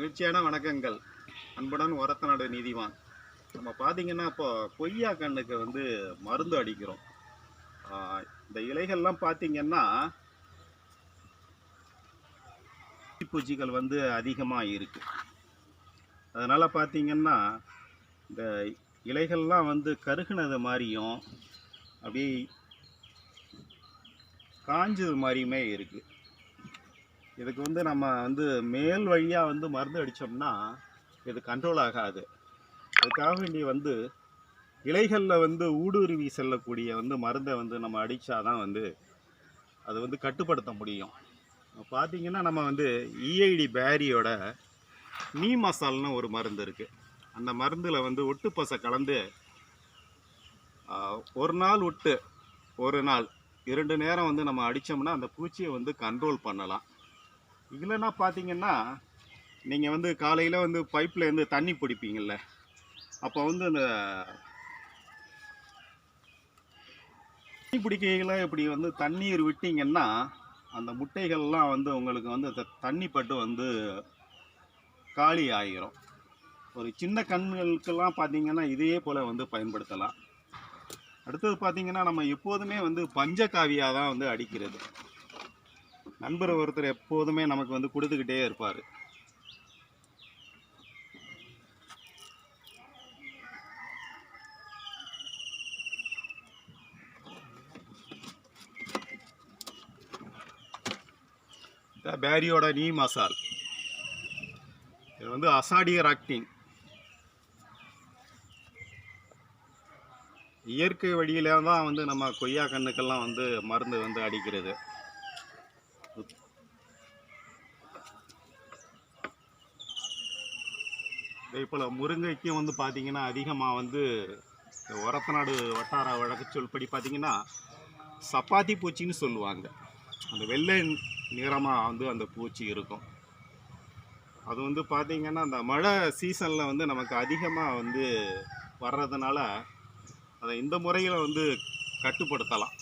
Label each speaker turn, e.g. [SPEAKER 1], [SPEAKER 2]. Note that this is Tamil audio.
[SPEAKER 1] மகிழ்ச்சியான வணக்கங்கள். அன்புடன் ஒரத்தநாடு நீதிவான். நம்ம பார்த்தீங்கன்னா, இப்போ கொய்யா கண்ணுக்கு வந்து மருந்து அடிக்கிறோம். இந்த இலைகள்லாம் பார்த்தீங்கன்னா, பூச்சிகள் வந்து அதிகமா இருக்கு. அதனால பார்த்தீங்கன்னா, இந்த இலைகள்லாம் வந்து கருகுனது மாரியும், அப்படியே காஞ்சது மாரியுமே இருக்கு. இதுக்கு வந்து நம்ம வந்து மேல் வழியாக வந்து மருந்து அடித்தோம்னா இது கண்ட்ரோல் ஆகாது. அதுக்காக வேண்டி வந்து இலைகளில் வந்து ஊடுருவி செல்லக்கூடிய வந்து மருந்தை வந்து நம்ம அடித்தாதான் வந்து அது வந்து கட்டுப்படுத்த முடியும். பார்த்தீங்கன்னா நம்ம வந்து இஐடி பேரியோட நீ மசால்னு ஒரு மருந்து இருக்குது. அந்த மருந்தில் வந்து ஒட்டு பசை கலந்து ஒரு நாள் விட்டு ஒரு நாள் 2 நேரம் வந்து நம்ம அடித்தோம்னா அந்த பூச்சியை வந்து கண்ட்ரோல் பண்ணலாம். இல்லைன்னா பார்த்தீங்கன்னா நீங்கள் வந்து காலையில் வந்து பைப்லேருந்து தண்ணி பிடிப்பீங்கள்ல, அப்போ வந்து அந்த தண்ணி பிடிக்கையில் இப்படி வந்து தண்ணீர் விட்டிங்கன்னா அந்த முட்டைகள்லாம் வந்து உங்களுக்கு வந்து தண்ணி பட்டு வந்து காலி ஆகிரும். ஒரு சின்ன கண்களுக்கெல்லாம் பார்த்தீங்கன்னா இதே போல் வந்து பயன்படுத்தலாம். அடுத்தது பார்த்தீங்கன்னா நம்ம எப்போதுமே வந்து பஞ்சகாவியாக தான் வந்து அடிக்கிறது. நண்பர் ஒருத்தர் எப்போதுமே நமக்கு வந்து கொடுத்துக்கிட்டே இருப்பார். பேரியோட நீ மசால் இது வந்து அசாடியராக்டின் இயற்கை வழியில தான் வந்து நம்ம கொய்யா கண்ணுக்கெல்லாம் வந்து மருந்து வந்து அடிக்கிறது. இதே போல் முருங்கைக்கும் வந்து பார்த்தீங்கன்னா அதிகமாக வந்து ஒரத்தநாடு வட்டார வழக்கு சொல்படி பார்த்தீங்கன்னா சப்பாத்தி பூச்சின்னு சொல்லுவாங்க. அந்த வெள்ளை நிறமாக வந்து அந்த பூச்சி இருக்கும். அது வந்து பார்த்திங்கன்னா அந்த மழை சீசனில் வந்து நமக்கு அதிகமாக வந்து வர்றதுனால அதை இந்த முறையில் வந்து கட்டுப்படுத்தலாம்.